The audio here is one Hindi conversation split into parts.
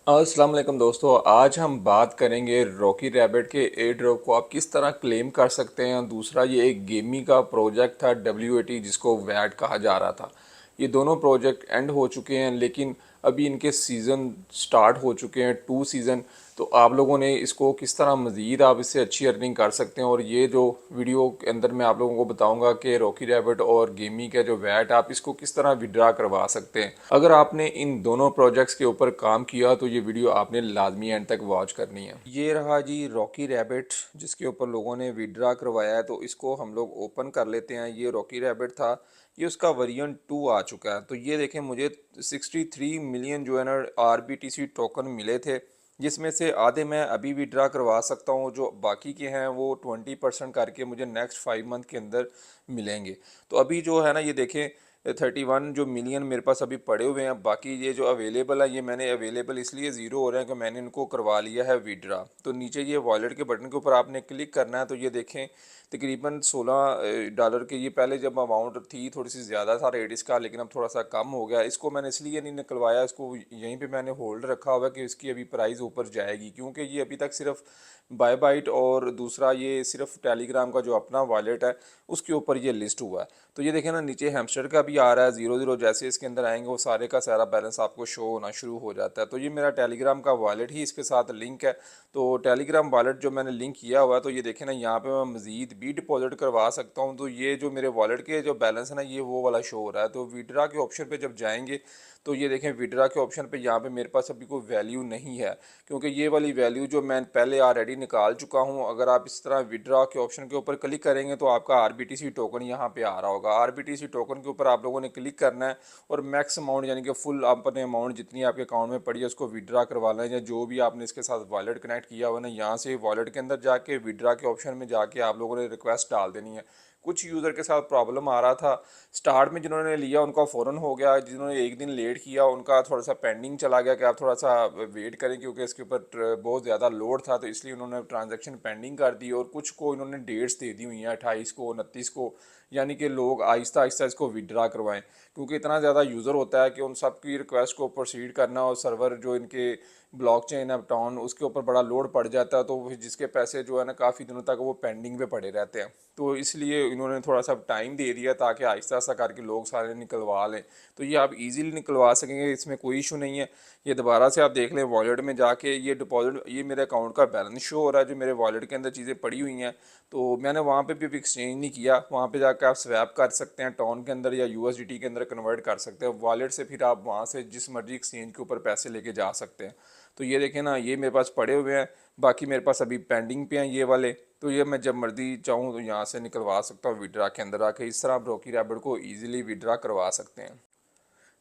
अस्सलाम वालेकुम दोस्तों। आज हम बात करेंगे रॉकी रैबिट के एयर ड्रॉप को आप किस तरह क्लेम कर सकते हैं। दूसरा, ये एक गेमी का प्रोजेक्ट था WAT जिसको वैट कहा जा रहा था। ये दोनों प्रोजेक्ट एंड हो चुके हैं, लेकिन अभी इनके सीज़न स्टार्ट हो चुके हैं, 2 सीज़न। तो आप लोगों ने इसको किस तरह मज़ीद आप इससे अच्छी अर्निंग कर सकते हैं, और ये जो वीडियो के अंदर मैं आप लोगों को बताऊंगा कि रॉकी रैबिट और गेमी का जो वैट आप इसको किस तरह विड्रा करवा सकते हैं। अगर आपने इन दोनों प्रोजेक्ट्स के ऊपर काम किया तो ये वीडियो आपने लाजमी एंड तक वॉच करनी है। ये रहा जी रॉकी रैबिट जिसके ऊपर लोगों ने विड्रा करवाया है, तो इसको हम लोग ओपन कर लेते हैं। ये रॉकी रैबिट था, ये उसका वर्जन 2 आ चुका है। तो ये देखें, मुझे 63 मिलियन जो है ना RBTC टोकन मिले थे, जिसमें से आधे मैं अभी विड्रा करवा सकता हूँ, जो बाकी के हैं वो 20% करके मुझे नेक्स्ट 5 मंथ के अंदर मिलेंगे। तो अभी जो है ना, ये देखें 31 जो मिलियन मेरे पास अभी पड़े हुए हैं। बाकी ये जो अवेलेबल है, ये मैंने अवेलेबल इसलिए ज़ीरो हो रहे हैं कि मैंने इनको करवा लिया है विड्रा। तो नीचे ये वॉलेट के बटन के ऊपर आपने क्लिक करना है। तो ये देखें तकरीबन $16 के, ये पहले जब अमाउंट थी थोड़ी सी ज़्यादा था रेट इसका, लेकिन अब थोड़ा सा कम हो गया। इसको मैंने इसलिए नहीं निकलवाया, इसको यहीं पे मैंने होल्ड रखा हुआ है कि इसकी अभी प्राइस ऊपर जाएगी, क्योंकि ये अभी तक सिर्फ बाय बाइट और दूसरा ये सिर्फ टेलीग्राम का जो अपना वॉलेट है उसके ऊपर ये लिस्ट हुआ है। तो ये देखें ना, नीचे हैमस्टर का भी आ रहा है 00। जैसे इसके अंदर आएंगे वो सारे का सारा बैलेंस आपको शो होना शुरू हो जाता है। तो ये मेरा टेलीग्राम का वॉलेट ही इसके साथ लिंक है। तो टेलीग्राम वॉलेट जो मैंने लिंक किया हुआ है, तो ये देखें ना, यहाँ पे मैं मज़ीद भी डिपॉजिट करवा सकता हूँ। तो ये जो मेरे वॉलेट के जो बैलेंस है ना, ये वो वाला शो हो रहा है। तो विड्रा के ऑप्शन पे जब जाएंगे तो ये देखें विड्रा के ऑप्शन पे यहाँ पे मेरे पास अभी कोई वैल्यू नहीं है, क्योंकि ये वाली वैल्यू जो मैं पहले ऑलरेडी निकाल चुका हूँ। अगर आप इस तरह विड्रा के ऑप्शन के ऊपर क्लिक करेंगे तो आपका RBTC टोकन यहाँ पे आ रहा होगा। RBTC टोकन के ऊपर आप लोगों ने क्लिक करना है और मैक्स अमाउंट यानी कि फुल अपने अमाउंट जितनी आपके अकाउंट में पड़ी है उसको विड्रा करवाना है, या जो भी आपने इसके साथ वॉलेट कनेक्ट किया हुआ ना, यहाँ से वॉलेट के अंदर जाके विड्रा के ऑप्शन में जाके आप लोगों ने रिक्वेस्ट डाल देनी है। कुछ यूज़र के साथ प्रॉब्लम आ रहा था स्टार्ट में, जिन्होंने लिया उनका फ़ौरन हो गया, जिन्होंने एक दिन लेट किया उनका थोड़ा सा पेंडिंग चला गया कि आप थोड़ा सा वेट करें, क्योंकि इसके ऊपर बहुत ज़्यादा लोड था, तो इसलिए उन्होंने ट्रांजैक्शन पेंडिंग कर दी। और कुछ को इन्होंने डेट्स दे दी हुई हैं 28 को 29 को, यानी कि लोग आहिस्ता आहिस्ता इसको विड्रा करवाएं, क्योंकि इतना ज़्यादा यूज़र होता है कि उन सब की रिक्वेस्ट को प्रोसीड करना, और सर्वर जो इनके ब्लॉकचेन है टाउन उसके ऊपर बड़ा लोड पड़ जाता है, तो जिसके पैसे जो है ना काफ़ी दिनों तक वो पेंडिंग पे पड़े रहते हैं। तो इसलिए इन्होंने थोड़ा सा टाइम दे दिया ताकि आहिस्ता आहिस्ता करके लोग सारे निकलवा लें। तो ये आप इजीली निकलवा सकेंगे, इसमें कोई इशू नहीं है। ये दोबारा से आप देख लें वॉलेट में जाके, ये डिपॉजिट, ये मेरे अकाउंट का बैलेंस शो हो रहा है, जो मेरे वॉलेट के अंदर चीज़ें पड़ी हुई हैं। तो मैंने वहाँ पे भी एक्सचेंज नहीं किया, वहाँ पे जाकर आप स्वैप कर सकते हैं टॉन के अंदर या USDT के अंदर कन्वर्ट कर सकते हैं वॉलेट से। फिर आप वहाँ से जिस मर्जी एक्सचेंज के ऊपर पैसे लेके जा सकते हैं। तो ये देखें ना, ये मेरे पास पड़े हुए हैं, बाकी मेरे पास अभी पेंडिंग पे हैं ये वाले। तो ये मैं जब मर्जी चाहूँ तो यहाँ से निकलवा सकता हूँ विड्रा के अंदर आके। इस तरह आप रॉकी रैबिट को ईजिली विड्रा करवा सकते हैं।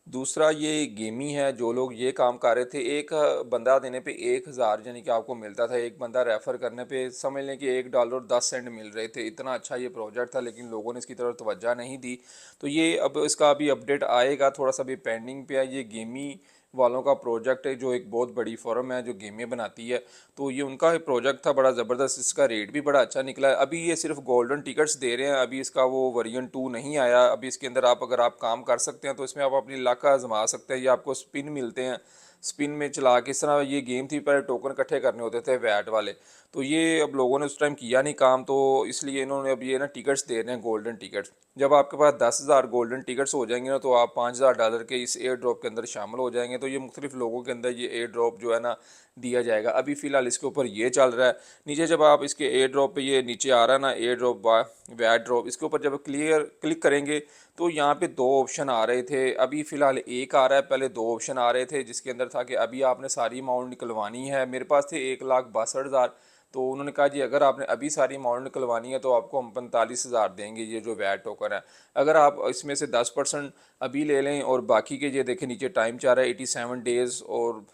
दूसरा, ये गेमी है, जो लोग ये काम कर रहे थे, एक बंदा देने पे 1,000 यानी कि आपको मिलता था, एक बंदा रेफ़र करने पे समझ लें कि $1.10 मिल रहे थे। इतना अच्छा ये प्रोजेक्ट था, लेकिन लोगों ने इसकी तरफ तवज्जो नहीं दी। तो ये अब इसका अभी अपडेट आएगा, थोड़ा सा भी पेंडिंग पे है। ये गेमी वालों का प्रोजेक्ट है, जो एक बहुत बड़ी फर्म है जो गेमें बनाती है। तो ये उनका ही प्रोजेक्ट था, बड़ा ज़बरदस्त, इसका रेट भी बड़ा अच्छा निकला है। अभी ये सिर्फ गोल्डन टिकट्स दे रहे हैं, अभी इसका वो वर्जन 2 नहीं आया। अभी इसके अंदर आप अगर आप काम कर सकते हैं तो इसमें आप अपनी लक आजमा सकते हैं, या आपको स्पिन मिलते हैं। स्पिन में चला के, इस तरह ये गेम थी, पहले टोकन इकट्ठे करने होते थे वैट वाले। तो ये अब लोगों ने उस टाइम किया नहीं काम, तो इसलिए इन्होंने अब ये ना टिकट्स दे रहे हैं, गोल्डन टिकट्स। जब आपके पास 10,000 गोल्डन टिकट्स हो जाएंगे ना, तो आप $5,000 के इस एयर ड्रॉप के अंदर शामिल हो जाएंगे। तो ये मुख्तलिफ लोगों के अंदर ये एयर ड्रॉप जो है ना दिया जाएगा। अभी फ़िलहाल इसके ऊपर ये चल रहा है। नीचे जब आप इसके एयर ड्रॉप पे, ये नीचे आ रहा है ना एयर ड्रॉप वैट ड्रॉप, इसके ऊपर जब क्लिक करेंगे तो यहाँ पे दो ऑप्शन आ रहे थे। अभी फ़िलहाल एक आ रहा है, पहले दो ऑप्शन आ रहे थे, जिसके अंदर था कि अभी आपने सारी अमाउंट निकलवानी है। मेरे पास थे 1,62,000। तो उन्होंने कहा जी अगर आपने अभी सारी अमाउंट निकलवानी है तो आपको हम 45,000 देंगे, ये जो वैट टोकन है। अगर आप इसमें से 10% अभी ले लें, और बाकी के ये देखें नीचे टाइम चाह रहा है 87 डेज़ और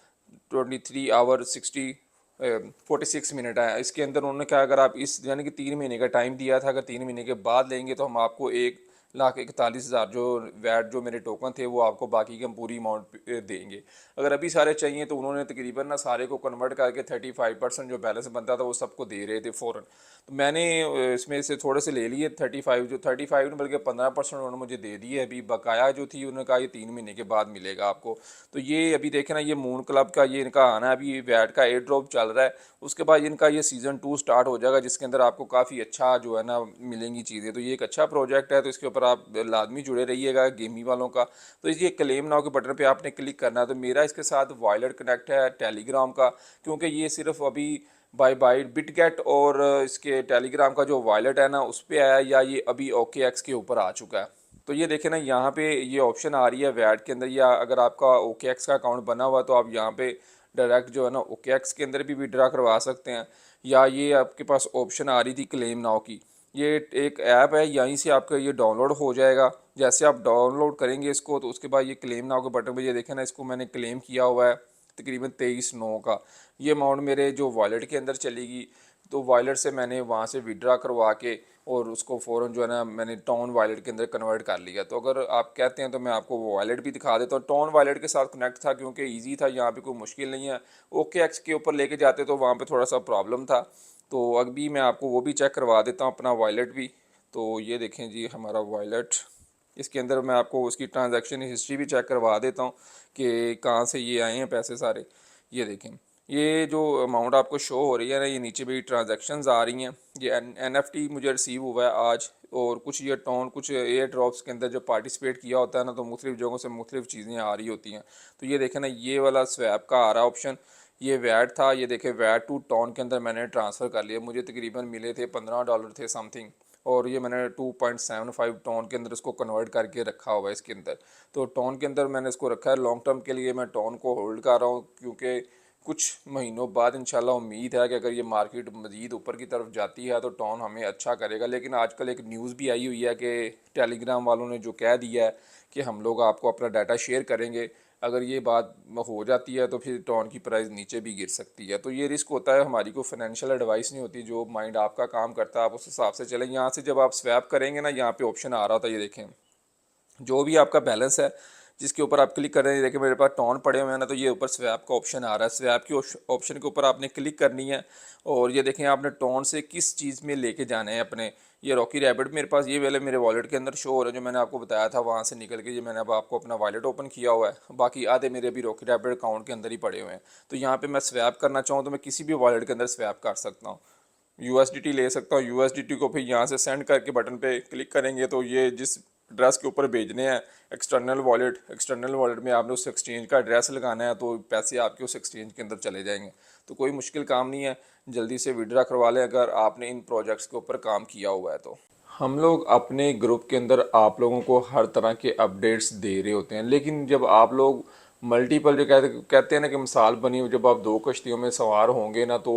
23 आवर 46 मिनट है इसके अंदर। उन्होंने कहा अगर आप इस यानी कि 3 महीने का टाइम दिया था, अगर 3 महीने के बाद लेंगे तो हम आपको एक 1,41,000 जो वैट जो मेरे टोकन थे वो आपको बाकी के हम पूरी अमाउंट देंगे। अगर अभी सारे चाहिए तो उन्होंने तकरीबन ना सारे को कन्वर्ट करके 35% जो बैलेंस बनता था वो सबको दे रहे थे फ़ौरन। तो मैंने इसमें से थोड़े से ले लिए 35 ने बल्कि 15% उन्होंने मुझे दे दिए। अभी बकाया जो थी उन्होंने कहा ये 3 महीने के बाद मिलेगा आपको। तो ये अभी देखें ना, ये मून क्लब का ये इनका आना है, अभी वैट का एयर ड्रॉप चल रहा है, उसके बाद इनका ये सीज़न 2 स्टार्ट हो जाएगा जिसके अंदर आपको काफ़ी अच्छा जो है ना मिलेंगी चीज़ें। तो ये एक अच्छा प्रोजेक्ट है, तो इसके ऊपर आप लाजमी जुड़े रहिएगा गेमी वालों का। तो ये क्लेम नाउ के बटन पे आपने क्लिक करना है। तो मेरा इसके साथ वॉलेट कनेक्ट है टेलीग्राम का, क्योंकि ये सिर्फ अभी बाय बाइट बिटगेट और इसके टेलीग्राम का जो वॉलेट है ना उस पर आया, या ये अभी OKX के ऊपर आ चुका है। तो ये देखें ना, यहाँ पे ये ऑप्शन आ रही है वैट के अंदर, या अगर आपका OKX का अकाउंट बना हुआ तो आप यहाँ पे डायरेक्ट जो है ना OKX के अंदर भी विड्रा करवा सकते हैं, या ये आपके पास ऑप्शन आ रही थी क्लेम नाउ की। ये एक ऐप है, यहीं से आपका ये डाउनलोड हो जाएगा। जैसे आप डाउनलोड करेंगे इसको तो उसके बाद ये क्लेम नाउ के बटन पे ये देखें ना, इसको मैंने क्लेम किया हुआ है तकरीबन 23,900 का। ये अमाउंट मेरे जो वॉलेट के अंदर चलेगी, तो वॉलेट से मैंने वहाँ से विड्रा करवा के और उसको फ़ौरन जो है ना मैंने टॉन वॉलेट के अंदर कन्वर्ट कर लिया। तो अगर आप कहते हैं तो मैं आपको वो वॉलेट भी दिखा देता हूँ। टॉन वॉलेट के साथ कनेक्ट था क्योंकि ईजी था, यहाँ पे कोई मुश्किल नहीं है। OKX के ऊपर लेके जाते तो वहाँ पे थोड़ा सा प्रॉब्लम था। तो अभी मैं आपको वो भी चेक करवा देता हूँ, अपना वॉलेट भी। तो ये देखें जी हमारा वॉलेट, इसके अंदर मैं आपको उसकी ट्रांजैक्शन हिस्ट्री भी चेक करवा देता हूँ कि कहाँ से ये आए हैं पैसे सारे। ये देखें, ये जो अमाउंट आपको शो हो रही है ना, ये नीचे भी ट्रांजैक्शंस आ रही हैं। ये NFT मुझे रिसीव हुआ है आज, और कुछ ये टॉन कुछ एयर ड्रॉप्स के अंदर जो पार्टिसिपेट किया होता है ना, तो मुख्तलिफ जगहों से मुख्तलिफ चीज़ें आ रही होती हैं। तो ये देखें ना, ये वाला स्वैप का आ रहा है ऑप्शन, ये वैट था। ये देखें वैट टू टॉन के अंदर मैंने ट्रांसफ़र कर लिया, मुझे तकरीबन मिले थे $15 थे समथिंग, और ये मैंने 2.75 टोन के अंदर इसको कन्वर्ट करके रखा हुआ है इसके अंदर। तो टोन के अंदर मैंने इसको रखा है लॉन्ग टर्म के लिए, मैं टोन को होल्ड कर रहा हूँ, क्योंकि कुछ महीनों बाद इंशाल्लाह उम्मीद है कि अगर ये मार्केट मज़ीद ऊपर की तरफ जाती है तो टोन हमें अच्छा करेगा। लेकिन आजकल एक न्यूज़ भी आई हुई है कि टेलीग्राम वालों ने जो कह दिया है कि हम लोग आपको अपना डाटा शेयर करेंगे। अगर ये बात हो जाती है तो फिर टोन की प्राइस नीचे भी गिर सकती है। तो ये रिस्क होता है, हमारी कोई फाइनेंशियल एडवाइस नहीं होती, जो माइंड आपका काम करता है आप उस हिसाब से चलें। यहाँ से जब आप स्वैप करेंगे ना, यहाँ पे ऑप्शन आ रहा होता है, ये देखें जो भी आपका बैलेंस है जिसके ऊपर आप क्लिक कर रहे हैं। देखिए मेरे पास टॉन पड़े हुए हैं ना, तो ये ऊपर स्वैप का ऑप्शन आ रहा है, स्वैप की ऑप्शन के ऊपर आपने क्लिक करनी है। और ये देखें आपने टॉन से किस चीज़ में लेके जाना है अपने। ये रॉकी रैबिट मेरे पास ये वाले मेरे वॉलेट के अंदर शो हो रहा है, जो मैंने आपको बताया था वहाँ से निकल के ये मैंने अब आपको अपना वॉलेट ओपन किया हुआ है। बाकी आधे मेरे अभी रॉकी रैबिट अकाउंट के अंदर ही पड़े हुए हैं। तो यहाँ पर मैं स्वैप करना चाहूँ तो मैं किसी भी वॉलेट के अंदर स्वैप कर सकता हूँ। USDT ले सकता हूँ, USDT को फिर यहाँ से सेंड करके बटन पे क्लिक करेंगे तो ये जिस एड्रेस के ऊपर भेजने हैं एक्सटर्नल वॉलेट में आपने उस एक्सचेंज का एड्रेस लगाना है, तो पैसे आपके उस एक्सचेंज के अंदर चले जाएंगे। तो कोई मुश्किल काम नहीं है, जल्दी से विड्रा करवा लें अगर आपने इन प्रोजेक्ट्स के ऊपर काम किया हुआ है। तो हम लोग अपने ग्रुप के अंदर आप लोगों को हर तरह के अपडेट्स दे रहे होते हैं, लेकिन जब आप लोग मल्टीपल जो कहते हैं ना कि मिसाल बनी हो, जब आप 2 कश्तियों में सवार होंगे ना तो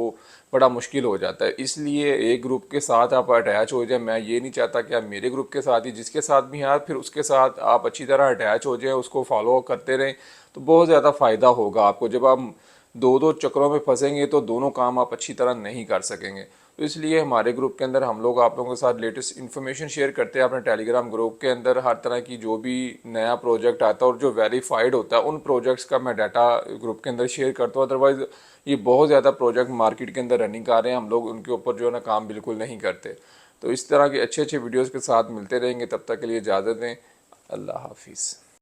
बड़ा मुश्किल हो जाता है। इसलिए एक ग्रुप के साथ आप अटैच हो जाए। मैं ये नहीं चाहता कि आप मेरे ग्रुप के साथ ही जिसके साथ भी हैं फिर उसके साथ आप अच्छी तरह अटैच हो जाए, उसको फॉलो करते रहें, तो बहुत ज़्यादा फ़ायदा होगा आपको। जब आप दो दो चक्रों में फंसेंगे तो दोनों काम आप अच्छी तरह नहीं कर सकेंगे। तो इसलिए हमारे ग्रुप के अंदर हम लोग आप लोगों के साथ लेटेस्ट इन्फॉर्मेशन शेयर करते हैं। अपने टेलीग्राम ग्रुप के अंदर हर तरह की जो भी नया प्रोजेक्ट आता है और जो वेरीफाइड होता है उन प्रोजेक्ट्स का मैं डाटा ग्रुप के अंदर शेयर करता हूँ। अदरवाइज़ ये बहुत ज़्यादा प्रोजेक्ट मार्केट के अंदर रनिंग कर रहे हैं, हम लोग उनके ऊपर जो है ना काम बिल्कुल नहीं करते। तो इस तरह के अच्छे अच्छे वीडियोज़ के साथ मिलते रहेंगे, तब तक के लिए इजाज़त दें। अल्लाह हाफिज़।